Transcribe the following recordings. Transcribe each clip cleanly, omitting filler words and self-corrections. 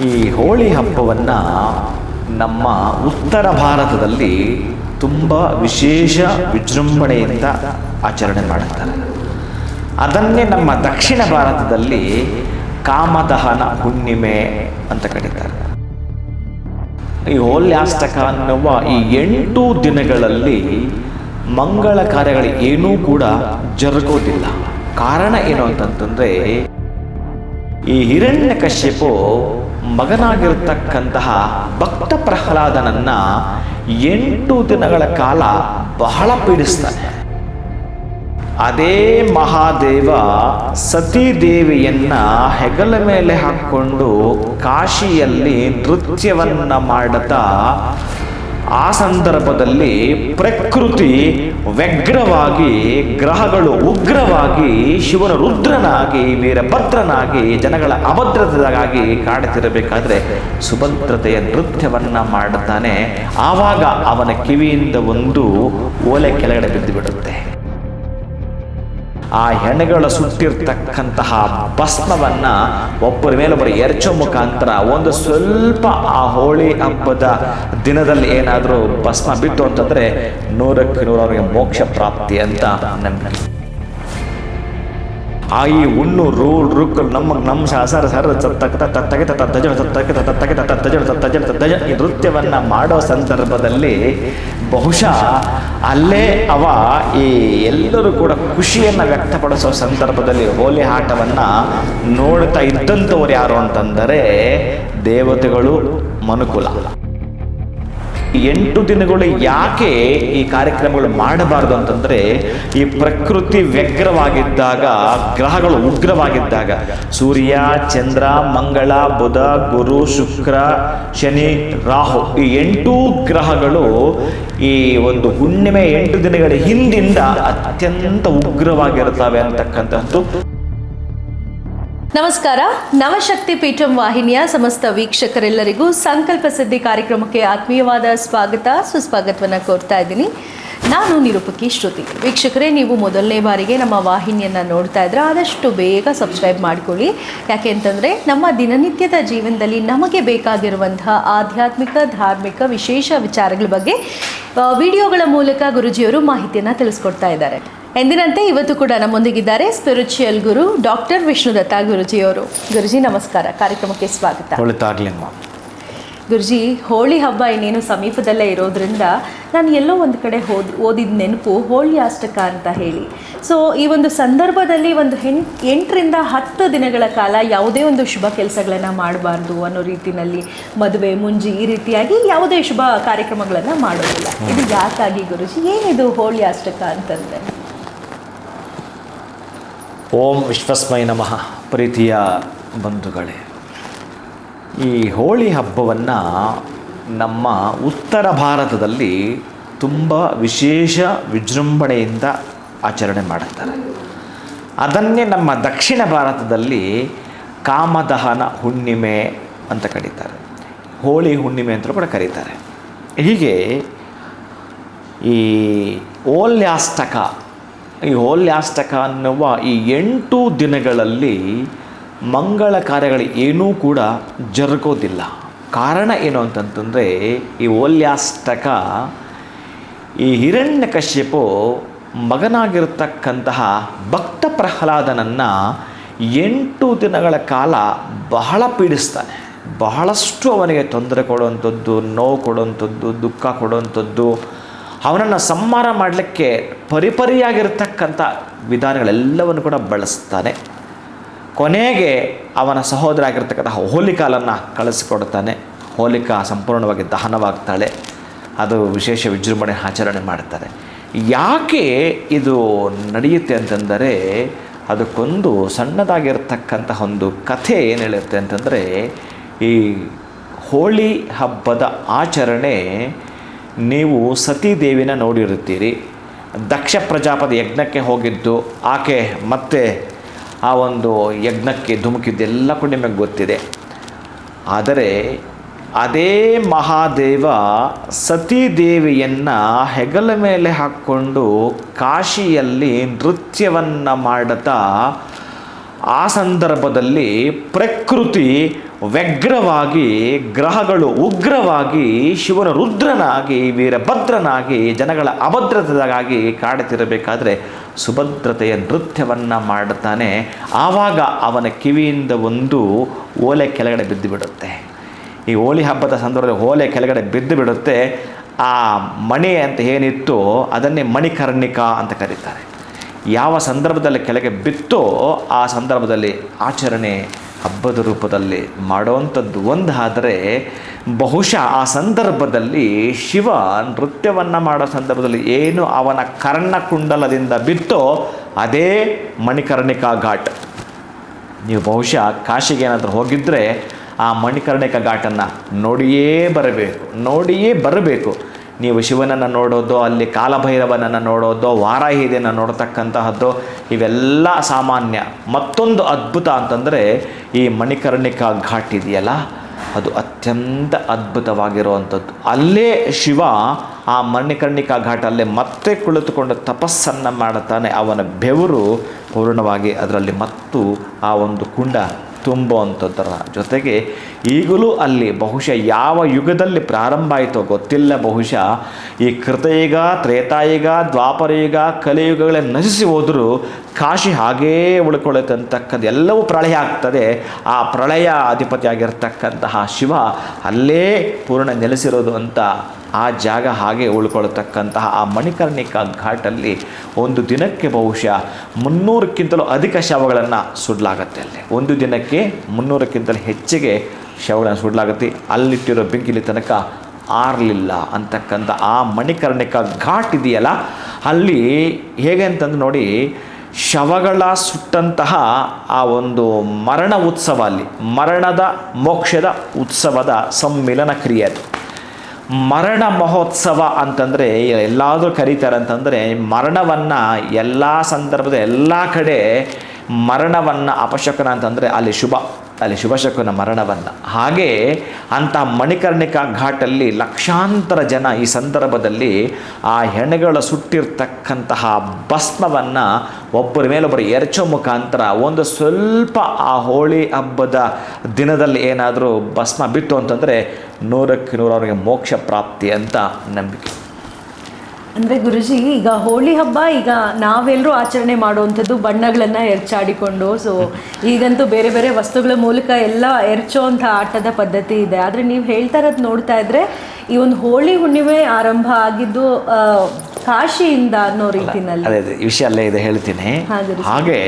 ಈ ಹೋಳಿ ಹಬ್ಬವನ್ನು ನಮ್ಮ ಉತ್ತರ ಭಾರತದಲ್ಲಿ ತುಂಬ ವಿಶೇಷ ವಿಜೃಂಭಣೆಯಿಂದ ಆಚರಣೆ ಮಾಡುತ್ತಾರೆ. ಅದನ್ನೇ ನಮ್ಮ ದಕ್ಷಿಣ ಭಾರತದಲ್ಲಿ ಕಾಮದಹನ ಹುಣ್ಣಿಮೆ ಅಂತ ಕರೀತಾರೆ. ಈ ಹೋಲ್ಯಾಷ್ಟಕ ಅನ್ನುವ ಈ 8 ದಿನಗಳಲ್ಲಿ ಮಂಗಳ ಕಾರ್ಯಗಳು ಏನೂ ಕೂಡ ಜರುಗೋದಿಲ್ಲ. ಕಾರಣ ಏನು ಅಂತಂತಂದರೆ, ಈ ಹಿರಣ್ಯಕಶ್ಯಪು ಮಗನಾಗಿರತಕ್ಕಂತಹ ಭಕ್ತ ಪ್ರಹ್ಲಾದನನ್ನ 8 ದಿನಗಳ ಕಾಲ ಬಹಳ ಪೀಡಿಸ್ತಾನೆ. ಅದೇ ಮಹಾದೇವ ಸತೀದೇವಿಯನ್ನ ಹೆಗಲ ಮೇಲೆ ಹಾಕ್ಕೊಂಡು ಕಾಶಿಯಲ್ಲಿ ನೃತ್ಯವನ್ನ ಮಾಡುತ್ತಾ ಆ ಸಂದರ್ಭದಲ್ಲಿ ಪ್ರಕೃತಿ ವ್ಯಗ್ರವಾಗಿ, ಗ್ರಹಗಳು ಉಗ್ರವಾಗಿ, ಶಿವನ ರುದ್ರನಾಗಿ, ವೀರಭದ್ರನಾಗಿ, ಜನಗಳ ಅಭದ್ರತೆಗಾಗಿ ಕಾಡುತ್ತಿರಬೇಕಾದ್ರೆ ಸುಭದ್ರತೆಯ ನೃತ್ಯವನ್ನ ಮಾಡುತ್ತಾನೆ. ಆವಾಗ ಅವನ ಕಿವಿಯಿಂದ ಒಂದು ಓಲೆ ಕೆಳಗಡೆ ಬಿದ್ದು ಬಿಡುತ್ತೆ. ಆ ಹೆಣಗಳ ಸುಟ್ಟಿರ್ತಕ್ಕಂತಹ ಭಸ್ಮವನ್ನ ಒಬ್ಬರ ಮೇಲೊಬ್ಬರು ಎರಚೋ ಮುಖಾಂತರ ಒಂದು ಸ್ವಲ್ಪ ಆ ಹೋಳಿ ಹಬ್ಬದ ದಿನದಲ್ಲಿ ಏನಾದರೂ ಭಸ್ಮ ಬಿತ್ತು ಅಂತಂದ್ರೆ 100ಕ್ಕೆ 100 ಅವರಿಗೆ ಮೋಕ್ಷ ಪ್ರಾಪ್ತಿ ಅಂತ ನಂಬಿಕೆ. ಆ ಈ ಹುಣ್ಣು ರುಕ್ ನಮ್ಮ ಸರ ಈ ನೃತ್ಯವನ್ನ ಮಾಡೋ ಸಂದರ್ಭದಲ್ಲಿ ಬಹುಶಃ ಅಲ್ಲೇ ಅವ ಈ ಎಲ್ಲರೂ ಕೂಡ ಖುಷಿಯನ್ನ ವ್ಯಕ್ತಪಡಿಸೋ ಸಂದರ್ಭದಲ್ಲಿ ಹೋಲಿ ಆಟವನ್ನ ನೋಡ್ತಾ ಇದ್ದಂಥವ್ರು ಯಾರು ಅಂತಂದರೆ ದೇವತೆಗಳು, ಮನುಕುಲ. 8 ದಿನಗಳು ಯಾಕೆ ಈ ಕಾರ್ಯಕ್ರಮಗಳು ಮಾಡಬಾರದು ಅಂತಂದ್ರೆ, ಈ ಪ್ರಕೃತಿ ವ್ಯಗ್ರವಾಗಿದ್ದಾಗ, ಗ್ರಹಗಳು ಉಗ್ರವಾಗಿದ್ದಾಗ, ಸೂರ್ಯ, ಚಂದ್ರ, ಮಂಗಳ, ಬುಧ, ಗುರು, ಶುಕ್ರ, ಶನಿ, ರಾಹು ಈ 8 ಗ್ರಹಗಳು ಈ ಒಂದು ಹುಣ್ಣಿಮೆ 8 ದಿನಗಳ ಹಿಂದಿಂದ ಅತ್ಯಂತ ಉಗ್ರವಾಗಿರುತ್ತವೆ ಅಂತಕ್ಕಂಥದ್ದು. ನಮಸ್ಕಾರ. ನವಶಕ್ತಿ ಪೀಠಂ ವಾಹಿನಿಯ ಸಮಸ್ತ ವೀಕ್ಷಕರೆಲ್ಲರಿಗೂ ಸಂಕಲ್ಪ ಸಿದ್ಧಿ ಕಾರ್ಯಕ್ರಮಕ್ಕೆ ಆತ್ಮೀಯವಾದ ಸ್ವಾಗತ, ಸುಸ್ವಾಗತವನ್ನು ಕೋರ್ತಾ ಇದ್ದೀನಿ. ನಾನು ನಿರೂಪಕಿ ಶ್ರುತಿ. ವೀಕ್ಷಕರೇ, ನೀವು ಮೊದಲನೇ ಬಾರಿಗೆ ನಮ್ಮ ವಾಹಿನಿಯನ್ನು ನೋಡ್ತಾ ಇದ್ರೆ ಆದಷ್ಟು ಬೇಗ ಸಬ್ಸ್ಕ್ರೈಬ್ ಮಾಡಿಕೊಳ್ಳಿ. ಯಾಕೆ ಅಂತಂದರೆ ನಮ್ಮ ದಿನನಿತ್ಯದ ಜೀವನದಲ್ಲಿ ನಮಗೆ ಬೇಕಾಗಿರುವಂತಹ ಆಧ್ಯಾತ್ಮಿಕ, ಧಾರ್ಮಿಕ ವಿಶೇಷ ವಿಚಾರಗಳ ಬಗ್ಗೆ ವಿಡಿಯೋಗಳ ಮೂಲಕ ಗುರುಜಿಯವರು ಮಾಹಿತಿಯನ್ನು ತಿಳಿಸ್ಕೊಡ್ತಾ ಇದ್ದಾರೆ. ಎಂದಿನಂತೆ ಇವತ್ತು ಕೂಡ ನಮ್ಮೊಂದಿಗಿದ್ದಾರೆ ಸ್ಪಿರಿಚುವಲ್ ಗುರು ಡಾಕ್ಟರ್ ವಿಷ್ಣುದತ್ತ ಗುರುಜಿಯವರು. ಗುರುಜಿ ನಮಸ್ಕಾರ, ಕಾರ್ಯಕ್ರಮಕ್ಕೆ ಸ್ವಾಗತ. ಗುರುಜಿ, ಹೋಳಿ ಹಬ್ಬ ಇನ್ನೇನು ಸಮೀಪದಲ್ಲೇ ಇರೋದ್ರಿಂದ ನಾನು ಎಲ್ಲೋ ಒಂದು ಕಡೆ ಓದಿದ ನೆನಪು ಹೋಳ್ಯಾಷ್ಟಕ ಅಂತ ಹೇಳಿ. ಸೊ ಈ ಒಂದು ಸಂದರ್ಭದಲ್ಲಿ ಒಂದು 8ರಿಂದ 10 ದಿನಗಳ ಕಾಲ ಯಾವುದೇ ಒಂದು ಶುಭ ಕೆಲಸಗಳನ್ನು ಮಾಡಬಾರ್ದು ಅನ್ನೋ ರೀತಿಯಲ್ಲಿ ಮದುವೆ, ಮುಂಜಿ ಈ ರೀತಿಯಾಗಿ ಯಾವುದೇ ಶುಭ ಕಾರ್ಯಕ್ರಮಗಳನ್ನು ಮಾಡೋದಿಲ್ಲ. ಇದು ಯಾಕಾಗಿ ಗುರುಜಿ? ಏನಿದು ಹೋಳ್ಯಾಷ್ಟಕ ಅಂತಂದರೆ? ಓಂ ವಿಶ್ವಸ್ಮೈ ನಮಃ. ಪ್ರೀತಿಯ ಬಂಧುಗಳೇ, ಈ ಹೋಳಿ ಹಬ್ಬವನ್ನು ನಮ್ಮ ಉತ್ತರ ಭಾರತದಲ್ಲಿ ತುಂಬ ವಿಶೇಷ ವಿಜೃಂಭಣೆಯಿಂದ ಆಚರಣೆ ಮಾಡುತ್ತಾರೆ. ಅದನ್ನೇ ನಮ್ಮ ದಕ್ಷಿಣ ಭಾರತದಲ್ಲಿ ಕಾಮದಹನ ಹುಣ್ಣಿಮೆ ಅಂತ ಕರೀತಾರೆ. ಹೋಳಿ ಹುಣ್ಣಿಮೆ ಅಂತಲೂ ಕೂಡ ಕರೀತಾರೆ. ಹೀಗೆ ಈ ಹೋಲ್ಯಾಷ್ಟಕ ಅನ್ನುವ ಈ 8 ದಿನಗಳಲ್ಲಿ ಮಂಗಳ ಕಾರ್ಯಗಳು ಏನೂ ಕೂಡ ಜರುಗೋದಿಲ್ಲ. ಕಾರಣ ಏನು ಅಂತಂತಂದರೆ, ಈ ಹೋಲ್ಯಾಷ್ಟಕ ಈ ಹಿರಣ್ಯಕಶ್ಯಪು ಮಗನಾಗಿರತಕ್ಕಂತಹ ಭಕ್ತ ಪ್ರಹ್ಲಾದನನ್ನು 8 ದಿನಗಳ ಕಾಲ ಬಹಳ ಪೀಡಿಸ್ತಾನೆ. ಬಹಳಷ್ಟು ಅವನಿಗೆ ತೊಂದರೆ ಕೊಡುವಂಥದ್ದು, ನೋವು ಕೊಡುವಂಥದ್ದು, ದುಃಖ ಕೊಡುವಂಥದ್ದು, ಅವನನ್ನು ಸಂಹಾರ ಮಾಡಲಿಕ್ಕೆ ಪರಿಪರಿಯಾಗಿರ್ತಕ್ಕಂಥ ವಿಧಾನಗಳೆಲ್ಲವನ್ನು ಕೂಡ ಬಳಸ್ತಾನೆ. ಕೊನೆಗೆ ಅವನ ಸಹೋದರ ಆಗಿರ್ತಕ್ಕಂಥ ಹೋಲಿಕಾಲನ್ನು ಕಳಿಸಿಕೊಡ್ತಾನೆ. ಹೋಲಿಕಾ ಸಂಪೂರ್ಣವಾಗಿ ದಹನವಾಗ್ತಾಳೆ. ಅದು ವಿಶೇಷ ವಿಜೃಂಭಣೆ ಆಚರಣೆ ಮಾಡ್ತಾರೆ. ಯಾಕೆ ಇದು ನಡೆಯುತ್ತೆ ಅಂತಂದರೆ, ಅದಕ್ಕೊಂದು ಸಣ್ಣದಾಗಿರ್ತಕ್ಕಂಥ ಒಂದು ಕಥೆ ಏನು ಹೇಳುತ್ತೆ ಅಂತಂದರೆ, ಈ ಹೋಳಿ ಹಬ್ಬದ ಆಚರಣೆ ನೀವು ಸತೀದೇವಿನ ನೋಡಿರುತ್ತೀರಿ. ದಕ್ಷ ಪ್ರಜಾಪತಿ ಯಜ್ಞಕ್ಕೆ ಹೋಗಿದ್ದು, ಆಕೆ ಮತ್ತೆ ಆ ಒಂದು ಯಜ್ಞಕ್ಕೆ ಧುಮುಕಿದ್ದು ಎಲ್ಲ ಕೂಡ ನಿಮಗೆ ಗೊತ್ತಿದೆ. ಆದರೆ ಅದೇ ಮಹಾದೇವ ಸತೀದೇವಿಯನ್ನು ಹೆಗಲ ಮೇಲೆ ಹಾಕ್ಕೊಂಡು ಕಾಶಿಯಲ್ಲಿ ನೃತ್ಯವನ್ನು ಮಾಡುತ್ತಾ ಆ ಸಂದರ್ಭದಲ್ಲಿ ಪ್ರಕೃತಿ ವ್ಯಗ್ರವಾಗಿ, ಗ್ರಹಗಳು ಉಗ್ರವಾಗಿ, ಶಿವನ ರುದ್ರನಾಗಿ, ವೀರಭದ್ರನಾಗಿ, ಜನಗಳ ಅಭದ್ರತೆಗಾಗಿ ಕಾಡುತ್ತಿರಬೇಕಾದ್ರೆ ಸುಭದ್ರತೆಯ ನೃತ್ಯವನ್ನು ಮಾಡುತ್ತಾನೆ. ಆವಾಗ ಅವನ ಕಿವಿಯಿಂದ ಒಂದು ಓಲೆ ಕೆಳಗಡೆ ಬಿದ್ದು ಬಿಡುತ್ತೆ. ಈ ಹೋಳಿ ಹಬ್ಬದ ಸಂದರ್ಭದಲ್ಲಿ ಓಲೆ ಕೆಳಗಡೆ ಬಿದ್ದು ಬಿಡುತ್ತೆ. ಆ ಮಣಿ ಅಂತ ಏನಿತ್ತು ಅದನ್ನೇ ಮಣಿಕರ್ಣಿಕಾ ಅಂತ ಕರೀತಾರೆ. ಯಾವ ಸಂದರ್ಭದಲ್ಲಿ ಕೆಳಗೆ ಬಿತ್ತೋ ಆ ಸಂದರ್ಭದಲ್ಲಿ ಆಚರಣೆ ಹಬ್ಬದ ರೂಪದಲ್ಲಿ ಮಾಡುವಂಥದ್ದು ಒಂದು. ಆದರೆ ಬಹುಶಃ ಆ ಸಂದರ್ಭದಲ್ಲಿ ಶಿವ ನೃತ್ಯವನ್ನು ಮಾಡೋ ಸಂದರ್ಭದಲ್ಲಿ ಏನು ಅವನ ಕರ್ಣಕುಂಡಲದಿಂದ ಬಿತ್ತೋ ಅದೇ ಮಣಿಕರ್ಣಿಕಾ ಘಾಟ್. ನೀವು ಬಹುಶಃ ಕಾಶಿಗೆ ಏನಾದರೂ ಹೋಗಿದ್ದರೆ ಆ ಮಣಿಕರ್ಣಿಕಾ ಘಾಟನ್ನು ನೋಡಿಯೇ ಬರಬೇಕು. ನೀವು ಶಿವನನ್ನು ನೋಡೋದು, ಅಲ್ಲಿ ಕಾಲಭೈರವನನ್ನು ನೋಡೋದು, ವಾರಾಹಿಯನ್ನು ನೋಡ್ತಕ್ಕಂತಹದ್ದು ಇವೆಲ್ಲ ಸಾಮಾನ್ಯ. ಮತ್ತೊಂದು ಅದ್ಭುತ ಅಂತಂದರೆ ಈ ಮಣಿಕರ್ಣಿಕಾ ಘಾಟ್ ಇದೆಯಲ್ಲ, ಅದು ಅತ್ಯಂತ ಅದ್ಭುತವಾಗಿರುವಂಥದ್ದು. ಅಲ್ಲೇ ಶಿವ ಆ ಮಣಿಕರ್ಣಿಕಾ ಘಾಟಲ್ಲೇ ಮತ್ತೆ ಕುಳಿತುಕೊಂಡು ತಪಸ್ಸನ್ನು ಮಾಡುತ್ತಾನೆ. ಅವನ ಬೆವರು ಪೂರ್ಣವಾಗಿ ಅದರಲ್ಲಿ ಮತ್ತು ಆ ಒಂದು ಕುಂಡ ತುಂಬುವಂಥದ್ದರ ಜೊತೆಗೆ ಈಗಲೂ ಅಲ್ಲಿ ಬಹುಶಃ ಯಾವ ಯುಗದಲ್ಲಿ ಪ್ರಾರಂಭ ಆಯಿತೋ ಗೊತ್ತಿಲ್ಲ. ಬಹುಶಃ ಈ ಕೃತಯುಗ, ತ್ರೇತಾಯುಗ, ದ್ವಾಪರಯುಗ, ಕಲಿಯುಗಗಳೇ ನಶಿಸಿ ಹೋದರೂ ಕಾಶಿ ಹಾಗೇ ಉಳ್ಕೊಳ್ಳುತ್ತಂತಕ್ಕದ್ದು. ಎಲ್ಲವೂ ಪ್ರಳಯ ಆಗ್ತದೆ. ಆ ಪ್ರಳಯ ಅಧಿಪತಿಯಾಗಿರ್ತಕ್ಕಂತಹ ಶಿವ ಅಲ್ಲೇ ಪೂರ್ಣ ನೆಲೆಸಿರೋದು ಅಂತ ಆ ಜಾಗ ಹಾಗೆ ಉಳ್ಕೊಳ್ತಕ್ಕಂತಹ ಆ ಮಣಿಕರ್ಣಿಕಾ ಘಾಟಲ್ಲಿ ಒಂದು ದಿನಕ್ಕೆ ಬಹುಶಃ 300ಕ್ಕಿಂತಲೂ ಅಧಿಕ ಶವಗಳನ್ನು ಸುಡಲಾಗತ್ತೆ. ಅಲ್ಲಿ ಒಂದು ದಿನಕ್ಕೆ 300ಕ್ಕಿಂತಲೂ ಹೆಚ್ಚಿಗೆ ಶವಗಳನ್ನು ಸುಡಲಾಗುತ್ತೆ. ಅಲ್ಲಿಟ್ಟಿರೋ ಬೆಂಕಿಲಿ ತನಕ ಆರಲಿಲ್ಲ ಅಂತಕ್ಕಂಥ ಆ ಮಣಿಕರ್ಣಿಕಾ ಘಾಟ್ ಇದೆಯಲ್ಲ, ಅಲ್ಲಿ ಹೇಗೆ ಅಂತಂದು ನೋಡಿ, ಶವಗಳ ಸುಟ್ಟಂತಹ ಆ ಒಂದು ಮರಣ ಉತ್ಸವ, ಅಲ್ಲಿ ಮರಣದ ಮೋಕ್ಷದ ಉತ್ಸವದ ಸಮ್ಮಿಲನ ಕ್ರಿಯೆ ಅದು. ಮರಣ ಮಹೋತ್ಸವ ಅಂತಂದರೆ ಎಲ್ಲಾದರೂ ಕರೀತಾರೆ ಅಂತಂದರೆ ಮರಣವನ್ನು ಎಲ್ಲ ಸಂದರ್ಭದ ಎಲ್ಲ ಕಡೆ ಮರಣವನ್ನು ಅಪಶಕನ ಅಂತಂದರೆ ಅಲ್ಲಿ ಶುಭಶಕುನ ಮರಣವನ್ನು. ಹಾಗೆ ಅಂಥ ಮಣಿಕರ್ಣಿಕಾ ಘಾಟಲ್ಲಿ ಲಕ್ಷಾಂತರ ಜನ ಈ ಸಂದರ್ಭದಲ್ಲಿ ಆ ಹೆಣಗಳ ಸುಟ್ಟಿರ್ತಕ್ಕಂತಹ ಭಸ್ಮವನ್ನು ಒಬ್ಬರ ಮೇಲೊಬ್ಬರು ಎರಚೋ ಮುಖಾಂತರ ಒಂದು ಸ್ವಲ್ಪ ಆ ಹೋಳಿ ಹಬ್ಬದ ದಿನದಲ್ಲಿ ಏನಾದರೂ ಭಸ್ಮ ಬಿತ್ತು ಅಂತಂದರೆ 100ಕ್ಕೆ 100 ಅವರಿಗೆ ಮೋಕ್ಷ ಪ್ರಾಪ್ತಿ ಅಂತ ನಂಬಿಕೆ. ಅಂದರೆ ಗುರುಜಿ, ಈಗ ಹೋಳಿ ಹಬ್ಬ ಈಗ ನಾವೆಲ್ಲರೂ ಆಚರಣೆ ಮಾಡುವಂಥದ್ದು ಬಣ್ಣಗಳನ್ನು ಎರಚಾಡಿಕೊಂಡು, ಸೊ ಈಗಂತೂ ಬೇರೆ ಬೇರೆ ವಸ್ತುಗಳ ಮೂಲಕ ಎಲ್ಲ ಎರಚೋವಂಥ ಆಟದ ಪದ್ಧತಿ ಇದೆ. ಆದರೆ ನೀವು ಹೇಳ್ತಾ ಇರೋದು ನೋಡ್ತಾ ಇದ್ರೆ ಈ ಒಂದು ಹೋಳಿ ಹುಣ್ಣಿಮೆ ಆರಂಭ ಆಗಿದ್ದು ಕಾಶಿಯಿಂದ ಅನ್ನೋ ರೀತಿನಲ್ಲಿ. ಅದೇ ಈ ವಿಷಯ ಅಲ್ಲೇ ಇದೆ, ಹೇಳ್ತೀನಿ. ಹಾಗೆ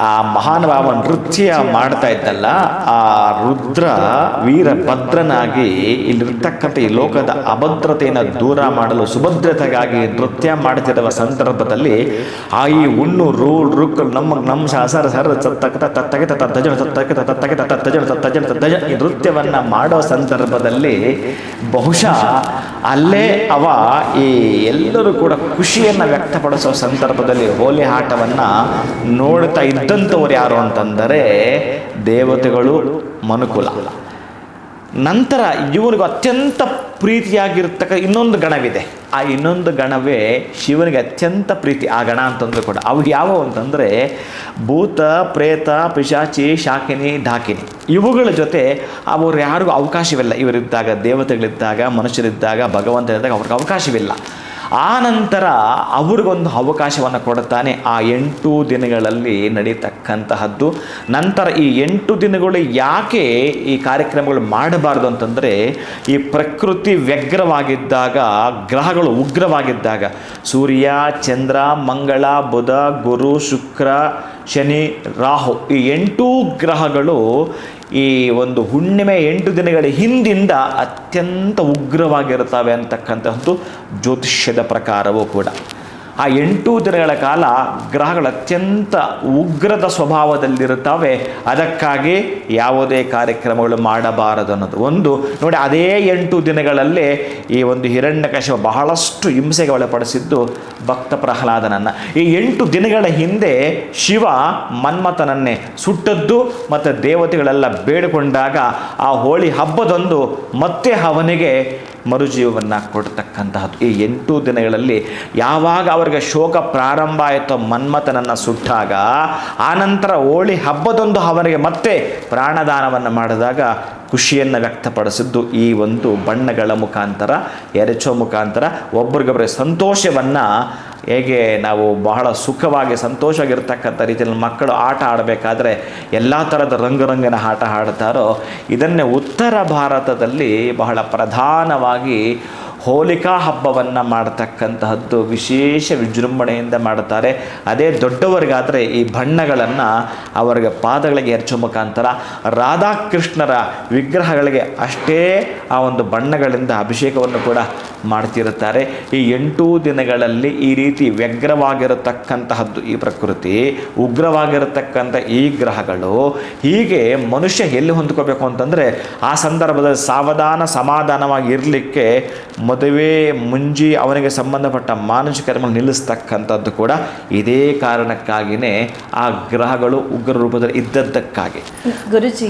ಆ ಮಹಾನುಭಾವ ನೃತ್ಯ ಮಾಡ್ತಾ ಇದ್ದಲ್ಲ, ಆ ರುದ್ರ ವೀರಭದ್ರನಾಗಿ ಇಲ್ಲಿರ್ತಕ್ಕಂಥ ಈ ಲೋಕದ ಅಭದ್ರತೆಯನ್ನು ದೂರ ಮಾಡಲು ಸುಭದ್ರತೆಗಾಗಿ ನೃತ್ಯ ಮಾಡುತ್ತಿರುವ ಸಂದರ್ಭದಲ್ಲಿ ಆ ಈ ಉಣ್ಣು ರುಕ್ ನಮ್ಮ ಸರ ಈ ನೃತ್ಯವನ್ನು ಮಾಡೋ ಸಂದರ್ಭದಲ್ಲಿ ಬಹುಶಃ ಅಲ್ಲೇ ಅವ ಈ ಎಲ್ಲರೂ ಕೂಡ ಖುಷಿಯನ್ನು ವ್ಯಕ್ತಪಡಿಸೋ ಸಂದರ್ಭದಲ್ಲಿ ಹೋಲಿ ಆಟವನ್ನು ನೋಡ್ತಾ ಇದ್ದಂಥವ್ರು ಯಾರು ಅಂತಂದರೆ ದೇವತೆಗಳು, ಮನುಕುಲ. ನಂತರ ಇವನಿಗೆ ಅತ್ಯಂತ ಪ್ರೀತಿಯಾಗಿರ್ತಕ್ಕ ಇನ್ನೊಂದು ಗಣವಿದೆ. ಆ ಇನ್ನೊಂದು ಗಣವೇ ಶಿವನಿಗೆ ಅತ್ಯಂತ ಪ್ರೀತಿ. ಆ ಗಣ ಅಂತಂದರೂ ಕೂಡ ಅವು ಯಾವುವು ಅಂತಂದರೆ ಭೂತ, ಪ್ರೇತ, ಪಿಶಾಚಿ, ಶಾಕಿನಿ, ಢಾಕಿನಿ. ಇವುಗಳ ಜೊತೆ ಅವರು ಯಾರಿಗೂ ಅವಕಾಶವಿಲ್ಲ. ಇವರಿದ್ದಾಗ, ದೇವತೆಗಳಿದ್ದಾಗ, ಮನುಷ್ಯರಿದ್ದಾಗ, ಭಗವಂತ ಇದ್ದಾಗ ಅವ್ರಿಗೆ ಅವಕಾಶವಿಲ್ಲ. ಆ ನಂತರ ಅವ್ರಿಗೊಂದು ಅವಕಾಶವನ್ನು ಕೊಡುತ್ತಾನೆ. ಆ 8 ದಿನಗಳಲ್ಲಿ ನಡೀತಕ್ಕಂತಹದ್ದು. ನಂತರ ಈ 8 ದಿನಗಳು ಯಾಕೆ ಈ ಕಾರ್ಯಕ್ರಮಗಳು ಮಾಡಬಾರ್ದು ಅಂತಂದರೆ, ಈ ಪ್ರಕೃತಿ ವ್ಯಗ್ರವಾಗಿದ್ದಾಗ, ಗ್ರಹಗಳು ಉಗ್ರವಾಗಿದ್ದಾಗ, ಸೂರ್ಯ, ಚಂದ್ರ, ಮಂಗಳ, ಬುಧ, ಗುರು, ಶುಕ್ರ, ಶನಿ, ರಾಹು ಈ 8 ಗ್ರಹಗಳು ಈ ಒಂದು ಹುಣ್ಣಿಮೆ 8 ದಿನಗಳ ಹಿಂದಿಂದ ಅತ್ಯಂತ ಉಗ್ರವಾಗಿರುತ್ತವೆ ಅಂತಕ್ಕಂಥದ್ದು ಜ್ಯೋತಿಷ್ಯದ ಪ್ರಕಾರವೂ ಕೂಡ. ಆ 8 ದಿನಗಳ ಕಾಲ ಗ್ರಹಗಳು ಅತ್ಯಂತ ಉಗ್ರದ ಸ್ವಭಾವದಲ್ಲಿರುತ್ತವೆ. ಅದಕ್ಕಾಗಿ ಯಾವುದೇ ಕಾರ್ಯಕ್ರಮಗಳು ಮಾಡಬಾರದು ಅನ್ನೋದು ಒಂದು. ನೋಡಿ, ಅದೇ 8 ದಿನಗಳಲ್ಲೇ ಈ ಒಂದು ಹಿರಣ್ಯಕಶಿಪ ಬಹಳಷ್ಟು ಹಿಂಸೆಗೆ ಒಳಪಡಿಸಿದ್ದು ಭಕ್ತ ಪ್ರಹ್ಲಾದನನ್ನು. ಈ 8 ದಿನಗಳ ಹಿಂದೆ ಶಿವ ಮನ್ಮಥನನ್ನೇ ಸುಟ್ಟದ್ದು ಮತ್ತು ದೇವತೆಗಳೆಲ್ಲ ಬೇಡಿಕೊಂಡಾಗ ಆ ಹೋಳಿ ಹಬ್ಬದಂದು ಮತ್ತೆ ಅವನಿಗೆ ಮರುಜೀವವನ್ನು ಕೊಡ್ತಕ್ಕಂತಹದ್ದು. ಈ 8 ದಿನಗಳಲ್ಲಿ ಯಾವಾಗ ಅವರಿಗೆ ಶೋಕ ಪ್ರಾರಂಭ ಆಯಿತೋ ಮನ್ಮಥನನ್ನು ಸುಟ್ಟಾಗ, ಆನಂತರ ಹೋಳಿ ಹಬ್ಬದೊಂದು ಅವರಿಗೆ ಮತ್ತೆ ಪ್ರಾಣದಾನವನ್ನು ಮಾಡಿದಾಗ ಖುಷಿಯನ್ನು ವ್ಯಕ್ತಪಡಿಸಿದ್ದು ಈ ಒಂದು ಬಣ್ಣಗಳ ಮುಖಾಂತರ, ಎರಚೋ ಮುಖಾಂತರ ಒಬ್ರಿಗೊಬ್ಬರ ಸಂತೋಷವನ್ನು, ಹೇಗೆ ನಾವು ಬಹಳ ಸುಖವಾಗಿ ಸಂತೋಷವಾಗಿರ್ತಕ್ಕಂಥ ರೀತಿಯಲ್ಲಿ ಮಕ್ಕಳು ಆಟ ಆಡಬೇಕಾದ್ರೆ ಎಲ್ಲ ಥರದ ರಂಗಿನ ಆಟ ಆಡ್ತಾರೋ, ಇದನ್ನೇ ಉತ್ತರ ಭಾರತದಲ್ಲಿ ಬಹಳ ಪ್ರಧಾನವಾಗಿ ಹೋಲಿಕಾ ಹಬ್ಬವನ್ನು ಮಾಡ್ತಕ್ಕಂತಹದ್ದು ವಿಶೇಷ ವಿಜೃಂಭಣೆಯಿಂದ ಮಾಡ್ತಾರೆ. ಅದೇ ದೊಡ್ಡವರಿಗಾದರೆ ಈ ಬಣ್ಣಗಳನ್ನು ಅವರಿಗೆ ಪಾದಗಳಿಗೆ ಎರಚೋ ಮುಖಾಂತರ, ರಾಧಾಕೃಷ್ಣರ ವಿಗ್ರಹಗಳಿಗೆ ಅಷ್ಟೇ ಆ ಒಂದು ಬಣ್ಣಗಳಿಂದ ಅಭಿಷೇಕವನ್ನು ಕೂಡ ಮಾಡ್ತಿರುತ್ತಾರೆ. ಈ 8 ದಿನಗಳಲ್ಲಿ ಈ ರೀತಿ ವ್ಯಗ್ರವಾಗಿರತಕ್ಕಂತಹದ್ದು ಈ ಪ್ರಕೃತಿ, ಉಗ್ರವಾಗಿರತಕ್ಕಂಥ ಈ ಗ್ರಹಗಳು, ಹೀಗೆ ಮನುಷ್ಯ ಎಲ್ಲಿ ಹೊಂದ್ಕೋಬೇಕು ಅಂತಂದರೆ ಆ ಸಂದರ್ಭದಲ್ಲಿ ಸಾವಧಾನ ಸಮಾಧಾನವಾಗಿ ಇರಲಿಕ್ಕೆ ಮದುವೆ ಮುಂಜಿ ಅವನಿಗೆ ಸಂಬಂಧಪಟ್ಟ ಮಾನಸಿಕ ಕರ್ಮಗಳು ನಿಲ್ಲಿಸ್ತಕ್ಕಂಥದ್ದು ಕೂಡ ಇದೇ ಕಾರಣಕ್ಕಾಗಿಯೇ ಆ ಗ್ರಹಗಳು ಉಗ್ರ ರೂಪದಲ್ಲಿ ಇದ್ದದ್ದಕ್ಕಾಗಿ. ಗುರುಜಿ,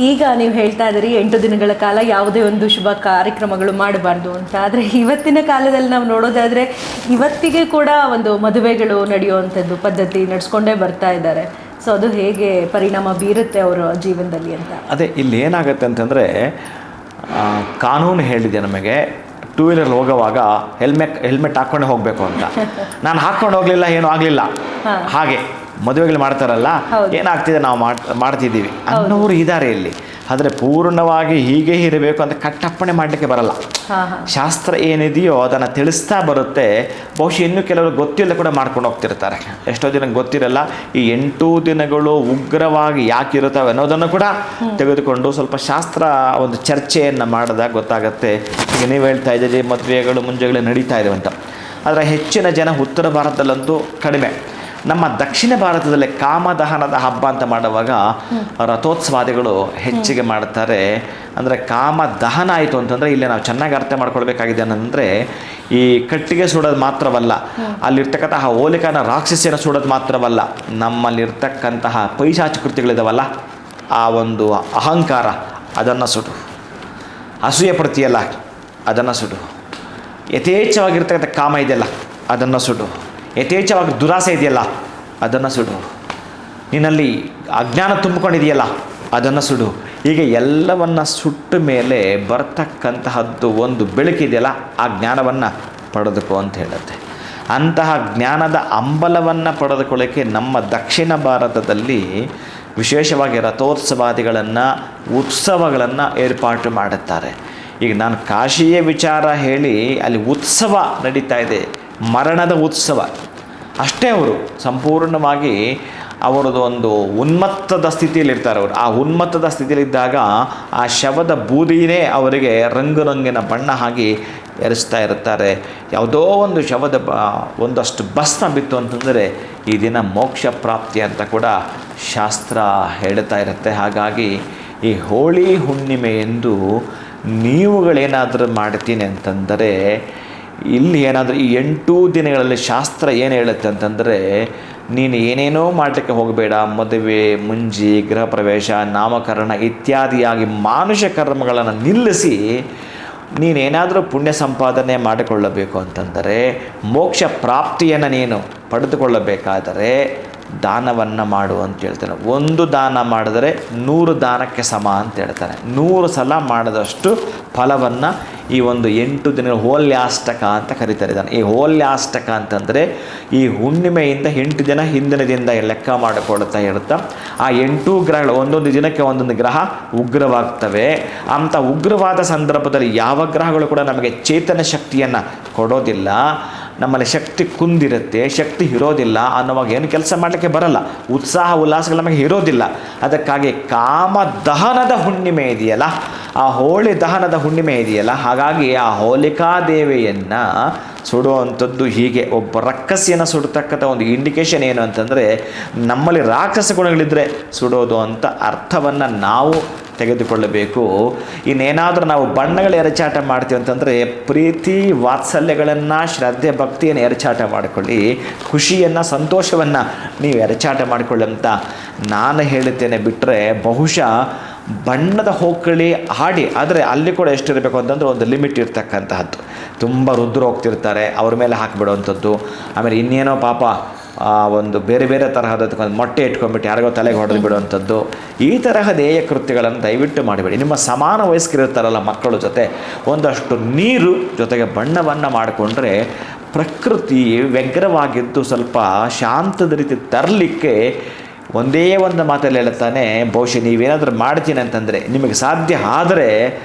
ಈಗ ನೀವು ಹೇಳ್ತಾ ಇದ್ದೀರಿ 8 ದಿನಗಳ ಕಾಲ ಯಾವುದೇ ಒಂದು ಶುಭ ಕಾರ್ಯಕ್ರಮಗಳು ಮಾಡಬಾರ್ದು ಅಂತ. ಆದರೆ ಇವತ್ತಿನ ಕಾಲದಲ್ಲಿ ನಾವು ನೋಡೋದಾದರೆ ಇವತ್ತಿಗೆ ಕೂಡ ಒಂದು ಮದುವೆಗಳು ನಡೆಯುವಂಥದ್ದು ಪದ್ಧತಿ ನಡೆಸ್ಕೊಂಡೇ ಬರ್ತಾ ಇದ್ದಾರೆ. ಸೊ ಅದು ಹೇಗೆ ಪರಿಣಾಮ ಬೀರುತ್ತೆ ಅವರ ಜೀವನದಲ್ಲಿ ಅಂತ. ಅದೇ ಇಲ್ಲಿ ಏನಾಗುತ್ತೆ ಅಂತಂದರೆ, ಕಾನೂನು ಹೇಳಿದೆ ನಮಗೆ 2 ವೀಲರ್ ಹೋಗುವಾಗ ಹೆಲ್ಮೆಟ್ ಹಾಕ್ಕೊಂಡೆ ಹೋಗಬೇಕು ಅಂತ. ನಾನು ಹಾಕ್ಕೊಂಡು ಹೋಗಲಿಲ್ಲ, ಏನೂ ಆಗಲಿಲ್ಲ. ಹಾಗೆ ಮದುವೆಗಳು ಮಾಡ್ತಾರಲ್ಲ, ಏನಾಗ್ತಿದೆ ನಾವು ಮಾಡ್ತಿದ್ದೀವಿ ಅನ್ನೋರು ಇದ್ದಾರೆ ಇಲ್ಲಿ. ಆದರೆ ಪೂರ್ಣವಾಗಿ ಹೀಗೆ ಇರಬೇಕು ಅಂತ ಕಟ್ಟಪ್ಪಣೆ ಮಾಡಲಿಕ್ಕೆ ಬರಲ್ಲ. ಶಾಸ್ತ್ರ ಏನಿದೆಯೋ ಅದನ್ನು ತಿಳಿಸ್ತಾ ಬರುತ್ತೆ. ಬಹುಶಃ ಇನ್ನೂ ಕೆಲವರು ಗೊತ್ತಿಲ್ಲ ಕೂಡ ಮಾಡ್ಕೊಂಡು ಹೋಗ್ತಿರ್ತಾರೆ. ಎಷ್ಟೋ ದಿನ ಗೊತ್ತಿರಲ್ಲ. ಈ 8 ದಿನಗಳು ಉಗ್ರವಾಗಿ ಯಾಕೆ ಇರುತ್ತವೆ ಅನ್ನೋದನ್ನು ಕೂಡ ತೆಗೆದುಕೊಂಡು ಸ್ವಲ್ಪ ಶಾಸ್ತ್ರ ಒಂದು ಚರ್ಚೆಯನ್ನು ಮಾಡಿದಾಗ ಗೊತ್ತಾಗುತ್ತೆ. ಈಗ ನೀವು ಹೇಳ್ತಾ ಇದ್ದೀರಿ ಮದುವೆಗಳು ಮುಂಜಾನೆ ನಡೀತಾ ಇದ್ದಾವೆ ಅಂತ. ಆದರೆ ಹೆಚ್ಚಿನ ಜನ ಉತ್ತರ ಭಾರತದಲ್ಲಂತೂ ಕಡಿಮೆ. ನಮ್ಮ ದಕ್ಷಿಣ ಭಾರತದಲ್ಲಿ ಕಾಮದಹನದ ಹಬ್ಬ ಅಂತ ಮಾಡುವಾಗ ರಥೋತ್ಸವಾದಿಗಳು ಹೆಚ್ಚಿಗೆ ಮಾಡ್ತಾರೆ. ಅಂದರೆ ಕಾಮದಹನ ಆಯಿತು ಅಂತಂದರೆ ಇಲ್ಲಿ ನಾವು ಚೆನ್ನಾಗಿ ಅರ್ಥ ಮಾಡ್ಕೊಳ್ಬೇಕಾಗಿದೆ ಅಂದರೆ, ಈ ಕಟ್ಟಿಗೆ ಸುಡೋದು ಮಾತ್ರವಲ್ಲ, ಅಲ್ಲಿರ್ತಕ್ಕಂತಹ ಹೋಲಿಕಾನ ರಾಕ್ಷಸಿಯನ್ನು ಸುಡೋದು ಮಾತ್ರವಲ್ಲ, ನಮ್ಮಲ್ಲಿರ್ತಕ್ಕಂತಹ ಪೈಶಾಚಿ ಕೃತ್ಯಗಳಿದಾವಲ್ಲ, ಆ ಒಂದು ಅಹಂಕಾರ ಅದನ್ನು ಸುಡು, ಅಸೂಯೆ ಪಡ್ತೀಯಲ್ಲ ಅದನ್ನು ಸುಡು, ಯಥೇಚ್ಛವಾಗಿರ್ತಕ್ಕಂಥ ಕಾಮ ಇದೆಯಲ್ಲ ಅದನ್ನು ಸುಡು, ಯಥೇಚ್ಛವಾಗಿ ದುರಾಸೆ ಇದೆಯಲ್ಲ ಅದನ್ನು ಸುಡು, ನಿನ್ನಲ್ಲಿ ಅಜ್ಞಾನ ತುಂಬಿಕೊಂಡಿದೆಯಲ್ಲ ಅದನ್ನು ಸುಡು. ಹೀಗೆ ಎಲ್ಲವನ್ನ ಸುಟ್ಟ ಮೇಲೆ ಬರ್ತಕ್ಕಂತಹದ್ದು ಒಂದು ಬೆಳಕಿದೆಯಲ್ಲ, ಆ ಜ್ಞಾನವನ್ನು ಪಡೆದುಕೋ ಅಂತ ಹೇಳುತ್ತೆ. ಅಂತಹ ಜ್ಞಾನದ ಅಂಬಲವನ್ನು ಪಡೆದುಕೊಳ್ಳೋಕ್ಕೆ ನಮ್ಮ ದಕ್ಷಿಣ ಭಾರತದಲ್ಲಿ ವಿಶೇಷವಾಗಿ ರಥೋತ್ಸವಾದಿಗಳನ್ನು, ಉತ್ಸವಗಳನ್ನು ಏರ್ಪಾಟು ಮಾಡುತ್ತಾರೆ. ಈಗ ನಾನು ಕಾಶಿಯ ವಿಚಾರ ಹೇಳಿ ಅಲ್ಲಿ ಉತ್ಸವ ನಡೀತಾ ಇದೆ, ಮರಣದ ಉತ್ಸವ ಅಷ್ಟೇ. ಅವರು ಸಂಪೂರ್ಣವಾಗಿ ಅವರದ್ದು ಒಂದು ಉನ್ಮತ್ತದ ಸ್ಥಿತಿಯಲ್ಲಿರ್ತಾರೆ. ಅವರು ಆ ಉನ್ಮತ್ತದ ಸ್ಥಿತಿಯಲ್ಲಿದ್ದಾಗ ಆ ಶವದ ಬೂದಿನೇ ಅವರಿಗೆ ರಂಗಿನ ಬಣ್ಣ ಹಾಕಿ ಎರಚ್ತಾ ಇರ್ತಾರೆ. ಯಾವುದೋ ಒಂದು ಶವದ ಒಂದಷ್ಟು ಭಸ್ಮ ಬಿತ್ತು ಅಂತಂದರೆ ಈ ದಿನ ಮೋಕ್ಷ ಪ್ರಾಪ್ತಿ ಅಂತ ಕೂಡ ಶಾಸ್ತ್ರ ಹೇಳ್ತಾ ಇರುತ್ತೆ. ಹಾಗಾಗಿ ಈ ಹೋಳಿ ಹುಣ್ಣಿಮೆ ಎಂದು ನೀವುಗಳೇನಾದರೂ ಮಾಡ್ತೀನಿ ಅಂತಂದರೆ, ಇಲ್ಲಿ ಏನಾದರೂ ಈ 8 ದಿನಗಳಲ್ಲಿ ಶಾಸ್ತ್ರ ಏನು ಹೇಳುತ್ತೆ ಅಂತಂದರೆ, ನೀನು ಏನೇನೋ ಮಾಡಲಿಕ್ಕೆ ಹೋಗಬೇಡ. ಮದುವೆ, ಮುಂಜಿ, ಗೃಹ ಪ್ರವೇಶ, ನಾಮಕರಣ ಇತ್ಯಾದಿಯಾಗಿ ಮಾನುಷ ಕರ್ಮಗಳನ್ನು ನಿಲ್ಲಿಸಿ ನೀನೇನಾದರೂ ಪುಣ್ಯ ಸಂಪಾದನೆ ಮಾಡಿಕೊಳ್ಳಬೇಕು ಅಂತಂದರೆ, ಮೋಕ್ಷ ಪ್ರಾಪ್ತಿಯನ್ನು ನೀನು ಪಡೆದುಕೊಳ್ಳಬೇಕಾದರೆ ದಾನವನ್ನು ಮಾಡು ಅಂತ ಹೇಳ್ತಾನೆ. 1 ದಾನ ಮಾಡಿದರೆ 100 ದಾನಕ್ಕೆ ಸಮ ಅಂತ ಹೇಳ್ತಾನೆ. 100 ಸಲ ಮಾಡಿದಷ್ಟು ಫಲವನ್ನು ಈ ಒಂದು 8 ದಿನ ಹೋಲ್ಯಾಷ್ಟಕ ಅಂತ ಕರೀತಾರೆ ಇದನ್ನು. ಈ ಹೋಲ್ಯಾಷ್ಟಕ ಅಂತಂದರೆ ಈ ಹುಣ್ಣಿಮೆಯಿಂದ 8 ದಿನ ಹಿಂದಿನ ದಿನದ ಲೆಕ್ಕ ಮಾಡಿಕೊಳ್ತಾ ಇರುತ್ತಾ ಆ 8 ಗ್ರಹಗಳು ಒಂದೊಂದು ದಿನಕ್ಕೆ ಒಂದೊಂದು ಗ್ರಹ ಉಗ್ರವಾಗ್ತವೆ. ಅಂಥ ಉಗ್ರವಾದ ಸಂದರ್ಭದಲ್ಲಿ ಯಾವ ಗ್ರಹಗಳು ಕೂಡ ನಮಗೆ ಚೇತನ ಶಕ್ತಿಯನ್ನು ಕೊಡೋದಿಲ್ಲ. ನಮ್ಮಲ್ಲಿ ಶಕ್ತಿ ಕುಂದಿರುತ್ತೆ, ಶಕ್ತಿ ಇರೋದಿಲ್ಲ ಅನ್ನುವಾಗ ಏನು ಕೆಲಸ ಮಾಡಲಿಕ್ಕೆ ಬರಲ್ಲ, ಉತ್ಸಾಹ ಉಲ್ಲಾಸಗಳು ನಮಗೆ ಇರೋದಿಲ್ಲ. ಅದಕ್ಕಾಗಿ ಕಾಮ ದಹನದ ಹುಣ್ಣಿಮೆ ಇದೆಯಲ್ಲ, ಆ ಹೋಳಿ ದಹನದ ಹುಣ್ಣಿಮೆ ಇದೆಯಲ್ಲ, ಹಾಗಾಗಿ ಆ ಹೋಲಿಕಾದೇವಿಯನ್ನು ಸುಡುವಂಥದ್ದು ಹೀಗೆ. ಒಬ್ಬ ರಕ್ಕಸಿಯನ್ನು ಸುಡ್ತಕ್ಕಂಥ ಒಂದು ಇಂಡಿಕೇಶನ್ ಏನು ಅಂತಂದರೆ, ನಮ್ಮಲ್ಲಿ ರಾಕ್ಷಸ ಗುಣಗಳಿದ್ದರೆ ಸುಡೋದು ಅಂತ ಅರ್ಥವನ್ನು ನಾವು ತೆಗೆದುಕೊಳ್ಳಬೇಕು. ಇನ್ನೇನಾದರೂ ನಾವು ಬಣ್ಣಗಳ ಎರಚಾಟ ಮಾಡ್ತೀವಿ ಅಂತಂದರೆ ಪ್ರೀತಿ ವಾತ್ಸಲ್ಯಗಳನ್ನು, ಶ್ರದ್ಧೆ ಭಕ್ತಿಯನ್ನು ಎರಚಾಟ ಮಾಡಿಕೊಳ್ಳಿ, ಖುಷಿಯನ್ನು ಸಂತೋಷವನ್ನು ನೀವು ಎರಚಾಟ ಮಾಡಿಕೊಳ್ಳಿ ಅಂತ ನಾನು ಹೇಳುತ್ತೇನೆ. ಬಿಟ್ಟರೆ ಬಹುಶಃ ಬಣ್ಣದ ಹೋಕಳಿ ಹಾಡಿ, ಆದರೆ ಅಲ್ಲಿ ಕೂಡ ಎಷ್ಟಿರಬೇಕು ಅಂತಂದರೆ ಒಂದು ಲಿಮಿಟ್ ಇರ್ತಕ್ಕಂತಹದ್ದು. ತುಂಬ ರುದ್ರ ಹೋಗ್ತಿರ್ತಾರೆ, ಅವ್ರ ಮೇಲೆ ಹಾಕಿಬಿಡುವಂಥದ್ದು. ಆಮೇಲೆ ಇನ್ನೇನೋ ಪಾಪ ಒಂದು ಬೇರೆ ಬೇರೆ ತರಹದ ಮೊಟ್ಟೆ ಇಟ್ಕೊಂಡ್ಬಿಟ್ಟು ಯಾರಿಗೋ ತಲೆಗೆ ಹೊಡೆದು ಬಿಡುವಂಥದ್ದು. ಈ ತರಹದ ಹೇಯ ಕೃತ್ಯಗಳನ್ನು ದಯವಿಟ್ಟು ಮಾಡಿಬಿಡಿ. ನಿಮ್ಮ ಸಮಾನ ವಯಸ್ಕರಿರ್ತಾರಲ್ಲ ಮಕ್ಕಳ ಜೊತೆ ಒಂದಷ್ಟು ನೀರು ಜೊತೆಗೆ ಬಣ್ಣವನ್ನು ಮಾಡಿಕೊಂಡ್ರೆ ಪ್ರಕೃತಿ ವ್ಯಗ್ರವಾಗಿದ್ದು ಸ್ವಲ್ಪ ಶಾಂತದ ರೀತಿ ತರಲಿಕ್ಕೆ ಒಂದೇ ಒಂದು ಮಾತಲ್ಲಿ ಹೇಳ್ತಾನೆ, ಬಹುಶಃ ನೀವೇನಾದರೂ ಮಾಡ್ತೀನಿ ಅಂತಂದರೆ, ನಿಮಗೆ ಸಾಧ್ಯ ಆದರೆ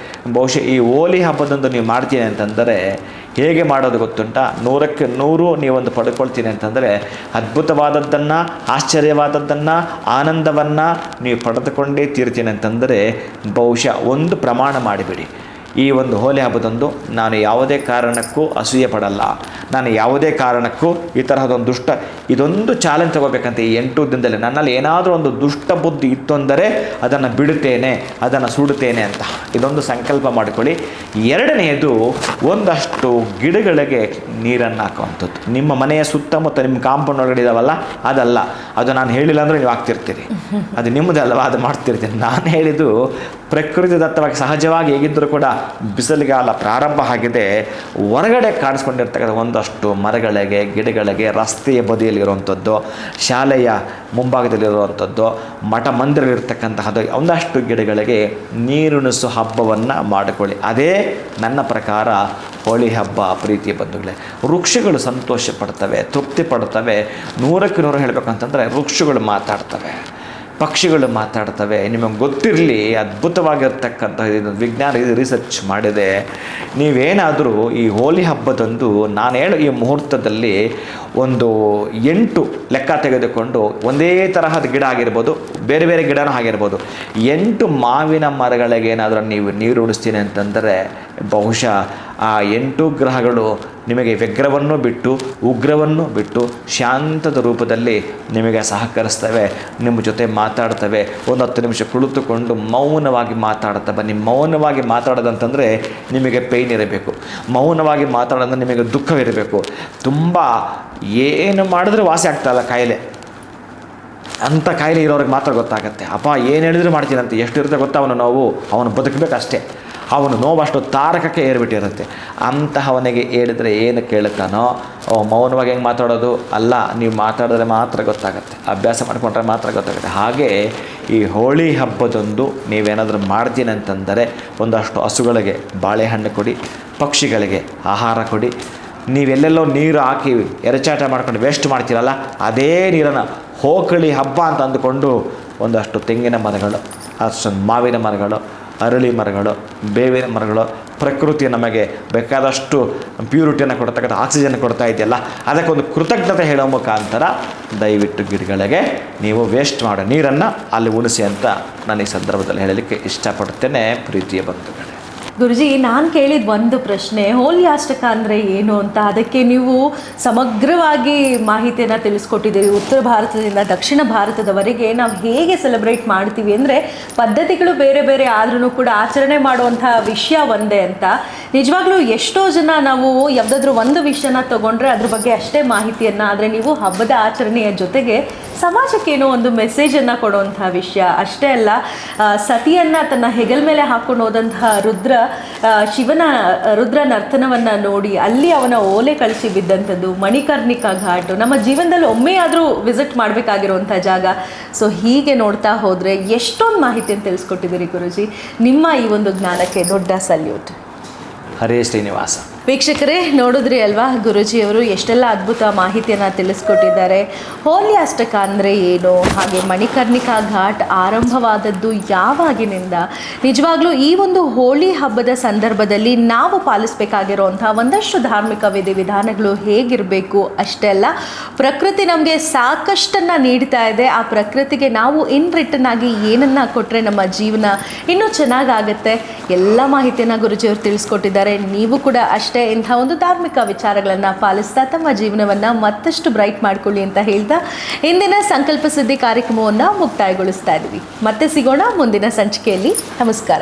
ಬಹುಶಃ ಈ ಹೋಲಿ ಹಬ್ಬದಂದು ನೀವು ಮಾಡ್ತೀನಿ ಅಂತಂದರೆ ಹೇಗೆ ಮಾಡೋದು ಗೊತ್ತುಂಟ, 100ಕ್ಕೆ 100 ನೀವೊಂದು ಪಡ್ಕೊಳ್ತೀನಿ ಅಂತಂದರೆ ಅದ್ಭುತವಾದದ್ದನ್ನು, ಆಶ್ಚರ್ಯವಾದದ್ದನ್ನು, ಆನಂದವನ್ನು ನೀವು ಪಡೆದುಕೊಂಡೇ ತೀರ್ತೀನಿ ಅಂತಂದರೆ ಬಹುಶಃ ಒಂದು ಪ್ರಮಾಣ ಮಾಡಿಬಿಡಿ. ಈ ಒಂದು ಹೋಲಿ ಹಬ್ಬದಂದು ನಾನು ಯಾವುದೇ ಕಾರಣಕ್ಕೂ ಅಸೂಯೆ ಪಡಲ್ಲ, ನಾನು ಯಾವುದೇ ಕಾರಣಕ್ಕೂ ಈ ತರಹದೊಂದು ಇದೊಂದು ಚಾಲೆಂಜ್ ತಗೋಬೇಕಂತ ಈ 8 ದಿನದಲ್ಲಿ ನನ್ನಲ್ಲಿ ಏನಾದರೂ ಒಂದು ದುಷ್ಟ ಬುದ್ಧಿ ಇತ್ತು ಅಂದರೆ ಅದನ್ನು ಬಿಡುತ್ತೇನೆ, ಅದನ್ನು ಸುಡುತ್ತೇನೆ ಅಂತ ಇದೊಂದು ಸಂಕಲ್ಪ ಮಾಡಿಕೊಳ್ಳಿ. ಎರಡನೆಯದು, ಒಂದಷ್ಟು ಗಿಡಗಳಿಗೆ ನೀರನ್ನು ಹಾಕುವಂಥದ್ದು. ನಿಮ್ಮ ಮನೆಯ ಸುತ್ತಮುತ್ತ ನಿಮ್ಮ ಕಾಂಪೌಂಡ್ ಒಳಗಡೆ ಇದಾವಲ್ಲ, ಅದಲ್ಲ, ಅದು ನಾನು ಹೇಳಿಲ್ಲ ಅಂದರೆ ನೀವು ಆಗ್ತಿರ್ತೀರಿ, ಅದು ನಿಮ್ಮದಲ್ವ, ಅದು ಮಾಡ್ತಿರ್ತೀನಿ. ನಾನು ಹೇಳಿದ್ದು ಪ್ರಕೃತಿ ದತ್ತವಾಗಿ ಸಹಜವಾಗಿ ಹೇಗಿದ್ದರೂ ಕೂಡ ಬಿಸಿಲುಗಾಲ ಪ್ರಾರಂಭ ಆಗಿದೆ, ಹೊರಗಡೆ ಕಾಣಿಸ್ಕೊಂಡಿರ್ತಕ್ಕಂಥ ಒಂದಷ್ಟು ಮರಗಳಿಗೆ, ಗಿಡಗಳಿಗೆ, ರಸ್ತೆಯ ಬದಿಯಲ್ಲಿರುವಂಥದ್ದು, ಶಾಲೆಯ ಮುಂಭಾಗದಲ್ಲಿರುವಂಥದ್ದು, ಮಠ ಮಂದಿರಗಳಿರ್ತಕ್ಕಂತಹದ್ದು ಒಂದಷ್ಟು ಗಿಡಗಳಿಗೆ ನೀರುಣಿಸೋ ಹಬ್ಬವನ್ನು ಮಾಡಿಕೊಳ್ಳಿ. ಅದೇ ನನ್ನ ಪ್ರಕಾರ ಹೋಳಿ ಹಬ್ಬ. ಪ್ರೀತಿಯ ಬಂಧುಗಳೇ, ವೃಕ್ಷಗಳು ಸಂತೋಷ ಪಡ್ತವೆ, ತೃಪ್ತಿ ಪಡ್ತವೆ. 100ಕ್ಕೆ 100 ಹೇಳಬೇಕಂತಂದರೆ ವೃಕ್ಷಗಳು ಮಾತಾಡ್ತವೆ, ಪಕ್ಷಿಗಳು ಮಾತಾಡ್ತವೆ. ನಿಮಗೆ ಗೊತ್ತಿರಲಿ, ಅದ್ಭುತವಾಗಿರ್ತಕ್ಕಂಥ ವಿಜ್ಞಾನ ಇದು ರಿಸರ್ಚ್ ಮಾಡಿದೆ. ನೀವೇನಾದರೂ ಈ ಹೋಲಿ ಹಬ್ಬದಂದು ನಾನು ಹೇಳೋ ಈ ಮುಹೂರ್ತದಲ್ಲಿ ಒಂದು 8 ಲೆಕ್ಕ ತೆಗೆದುಕೊಂಡು ಒಂದೇ ತರಹದ ಗಿಡ ಆಗಿರ್ಬೋದು, ಬೇರೆ ಬೇರೆ ಗಿಡನೂ ಆಗಿರ್ಬೋದು, 8 ಮಾವಿನ ಮರಗಳಿಗೆ ಏನಾದರೂ ನೀವು ನೀರು ಉಡಿಸ್ತೀನಿ ಅಂತಂದರೆ ಬಹುಶಃ ಆ 8 ಗ್ರಹಗಳು ನಿಮಗೆ ವ್ಯಗ್ರವನ್ನು ಬಿಟ್ಟು, ಉಗ್ರವನ್ನು ಬಿಟ್ಟು ಶಾಂತದ ರೂಪದಲ್ಲಿ ನಿಮಗೆ ಸಹಕರಿಸ್ತವೆ, ನಿಮ್ಮ ಜೊತೆ ಮಾತಾಡ್ತವೆ. ಒಂದು 10 ನಿಮಿಷ ಕುಳಿತುಕೊಂಡು ಮೌನವಾಗಿ ಮಾತಾಡ್ತವೆ. ನಿಮ್ಮ ಮೌನವಾಗಿ ಮಾತಾಡೋದಂತಂದರೆ ನಿಮಗೆ ಪೇಯ್ನ್ ಇರಬೇಕು, ಮೌನವಾಗಿ ಮಾತಾಡೋದಂದ್ರೆ ನಿಮಗೆ ದುಃಖವಿರಬೇಕು. ತುಂಬ ಏನು ಮಾಡಿದ್ರೆ ವಾಸಿ ಆಗ್ತಾಯಿಲ್ಲ ಕಾಯಿಲೆ, ಅಂಥ ಕಾಯಿಲೆ ಇರೋರಿಗೆ ಮಾತ್ರ ಗೊತ್ತಾಗುತ್ತೆ. ಅಪ್ಪ ಏನು ಹೇಳಿದ್ರು ಮಾಡ್ತೀನಂತೆ, ಎಷ್ಟು ಇರುತ್ತೆ ಗೊತ್ತಾ ಅವನ ನೋವು, ಅವನು ಬದುಕಬೇಕಷ್ಟೇ, ಅವನು ನೋವು ಅಷ್ಟು ತಾರಕಕ್ಕೆ ಏರ್ಬಿಟ್ಟಿರುತ್ತೆ. ಅಂತಹವನಿಗೆ ಹೇಳಿದ್ರೆ ಏನು ಕೇಳುತ್ತಾನೋ, ಮೌನವಾಗಿ ಹೆಂಗೆ ಮಾತಾಡೋದು ಅಲ್ಲ, ನೀವು ಮಾತಾಡಿದ್ರೆ ಮಾತ್ರ ಗೊತ್ತಾಗುತ್ತೆ, ಅಭ್ಯಾಸ ಮಾಡಿಕೊಂಡ್ರೆ ಮಾತ್ರ ಗೊತ್ತಾಗುತ್ತೆ. ಹಾಗೆ ಈ ಹೋಳಿ ಹಬ್ಬದಂದು ನೀವೇನಾದರೂ ಮಾಡ್ತೀನಿ ಅಂತಂದರೆ ಒಂದಷ್ಟು ಹಸುಗಳಿಗೆ ಬಾಳೆಹಣ್ಣು ಕೊಡಿ, ಪಕ್ಷಿಗಳಿಗೆ ಆಹಾರ ಕೊಡಿ. ನೀವೆಲ್ಲೆಲ್ಲೋ ನೀರು ಹಾಕಿ ಎರಚಾಟ ಮಾಡ್ಕೊಂಡು ವೇಸ್ಟ್ ಮಾಡ್ತೀರಲ್ಲ, ಅದೇ ನೀರನ್ನು ಹೋಕಳಿ ಹಬ್ಬ ಅಂತ ಅಂದುಕೊಂಡು ಒಂದಷ್ಟು ತೆಂಗಿನ ಮರಗಳು, ಅಷ್ಟೊಂದು ಮಾವಿನ ಮರಗಳು, ಅರಳಿ ಮರಗಳು, ಬೇವಿನ ಮರಗಳು, ಪ್ರಕೃತಿ ನಮಗೆ ಬೇಕಾದಷ್ಟು ಪ್ಯೂರಿಟಿಯನ್ನು ಕೊಡ್ತಕ್ಕಂಥ ಆಕ್ಸಿಜನ್ ಕೊಡ್ತಾ ಇದೆಯಲ್ಲ, ಅದಕ್ಕೊಂದು ಕೃತಜ್ಞತೆ ಹೇಳೋ ಮುಖಾಂತರ ದಯವಿಟ್ಟು ಗಿಡಗಳಿಗೆ ನೀವು ವೇಸ್ಟ್ ಮಾಡೋ ನೀರನ್ನು ಅಲ್ಲಿ ಉಣಿಸಿ ಅಂತ ನಾನು ಈ ಸಂದರ್ಭದಲ್ಲಿ ಹೇಳಲಿಕ್ಕೆ ಇಷ್ಟಪಡ್ತೇನೆ. ಪ್ರೀತಿಯ ಬಂಧುಗಳೇ, ಗುರುಜಿ, ನಾನು ಕೇಳಿದ ಒಂದು ಪ್ರಶ್ನೆ, ಹೋಲಿ ಅಷ್ಟಕ ಅಂದರೆ ಏನು ಅಂತ. ಅದಕ್ಕೆ ನೀವು ಸಮಗ್ರವಾಗಿ ಮಾಹಿತಿಯನ್ನು ತಿಳಿಸ್ಕೊಟ್ಟಿದ್ದೀರಿ. ಉತ್ತರ ಭಾರತದಿಂದ ದಕ್ಷಿಣ ಭಾರತದವರೆಗೆ ನಾವು ಹೇಗೆ ಸೆಲೆಬ್ರೇಟ್ ಮಾಡ್ತೀವಿ ಅಂದರೆ ಪದ್ಧತಿಗಳು ಬೇರೆ ಬೇರೆ ಆದ್ರೂ ಕೂಡ ಆಚರಣೆ ಮಾಡುವಂಥ ವಿಷಯ ಒಂದೇ ಅಂತ. ನಿಜವಾಗ್ಲೂ ಎಷ್ಟೋ ಜನ ನಾವು ಯಾವುದಾದ್ರೂ ಒಂದು ವಿಷಯನ ತೊಗೊಂಡ್ರೆ ಅದ್ರ ಬಗ್ಗೆ ಅಷ್ಟೇ ಮಾಹಿತಿಯನ್ನು, ಆದರೆ ನೀವು ಹಬ್ಬದ ಆಚರಣೆಯ ಜೊತೆಗೆ ಸಮಾಜಕ್ಕೇನೋ ಒಂದು ಮೆಸೇಜನ್ನು ಕೊಡುವಂಥ ವಿಷಯ ಅಷ್ಟೇ ಅಲ್ಲ. ಸತಿಯನ್ನು ತನ್ನ ಹೆಗಲ ಮೇಲೆ ಹಾಕ್ಕೊಂಡು ಹೋದಂತಹ ಶಿವನ ರುದ್ರ ನರ್ತನವನ್ನು ನೋಡಿ ಅಲ್ಲಿ ಅವನ ಓಲೆ ಕಳಿಸಿ ಬಿದ್ದಂಥದ್ದು ಮಣಿಕರ್ಣಿಕಾ ಘಾಟ್ ನಮ್ಮ ಜೀವನದಲ್ಲಿ ಒಮ್ಮೆಯಾದರೂ ವಿಸಿಟ್ ಮಾಡಬೇಕಾಗಿರುವಂಥ ಜಾಗ. ಸೊ ಹೀಗೆ ನೋಡ್ತಾ ಹೋದರೆ ಎಷ್ಟೊಂದು ಮಾಹಿತಿಯನ್ನು ತಿಳಿಸ್ಕೊಟ್ಟಿದ್ದೀರಿ ಗುರುಜಿ. ನಿಮ್ಮ ಈ ಒಂದು ಜ್ಞಾನಕ್ಕೆ ದೊಡ್ಡ ಸಲ್ಯೂಟ್. ಹರೇ ಶ್ರೀನಿವಾಸ. ವೀಕ್ಷಕರೇ, ನೋಡಿದ್ರಿ ಅಲ್ವಾ ಗುರೂಜಿಯವರು ಎಷ್ಟೆಲ್ಲ ಅದ್ಭುತ ಮಾಹಿತಿಯನ್ನು ತಿಳಿಸ್ಕೊಟ್ಟಿದ್ದಾರೆ. ಹೋಲಿ ಅಷ್ಟಕ ಅಂದರೆ ಏನು, ಹಾಗೆ ಮಣಿಕರ್ಣಿಕಾ ಘಾಟ್ ಆರಂಭವಾದದ್ದು ಯಾವಾಗಿನಿಂದ, ನಿಜವಾಗ್ಲೂ ಈ ಒಂದು ಹೋಳಿ ಹಬ್ಬದ ಸಂದರ್ಭದಲ್ಲಿ ನಾವು ಪಾಲಿಸಬೇಕಾಗಿರುವಂಥ ಒಂದಷ್ಟು ಧಾರ್ಮಿಕ ವಿಧಿವಿಧಾನಗಳು ಹೇಗಿರಬೇಕು, ಅಷ್ಟೇ ಅಲ್ಲ ಪ್ರಕೃತಿ ನಮಗೆ ಸಾಕಷ್ಟನ್ನು ನೀಡ್ತಾ ಇದೆ. ಆ ಪ್ರಕೃತಿಗೆ ನಾವು ಇನ್ ರಿಟರ್ನ್ ಆಗಿ ಏನನ್ನು ಕೊಟ್ಟರೆ ನಮ್ಮ ಜೀವನ ಇನ್ನೂ ಚೆನ್ನಾಗಾಗುತ್ತೆ. ಎಲ್ಲ ಮಾಹಿತಿಯನ್ನು ಗುರೂಜಿಯವರು ತಿಳಿಸ್ಕೊಟ್ಟಿದ್ದಾರೆ. ನೀವು ಕೂಡ ಅಷ್ಟೇ ಇಂಥ ಒಂದು ಧಾರ್ಮಿಕ ವಿಚಾರಗಳನ್ನು ಪಾಲಿಸ್ತಾ ತಮ್ಮ ಜೀವನವನ್ನು ಮತ್ತಷ್ಟು ಬ್ರೈಟ್ ಮಾಡ್ಕೊಳ್ಳಿ ಅಂತ ಹೇಳ್ತಾ ಇಂದಿನ ಸಂಕಲ್ಪ ಸಿದ್ಧಿ ಕಾರ್ಯಕ್ರಮವನ್ನು ಮುಕ್ತಾಯಗೊಳಿಸ್ತಾ ಇದ್ದೀವಿ. ಮತ್ತೆ ಸಿಗೋಣ ಮುಂದಿನ ಸಂಚಿಕೆಯಲ್ಲಿ. ನಮಸ್ಕಾರ.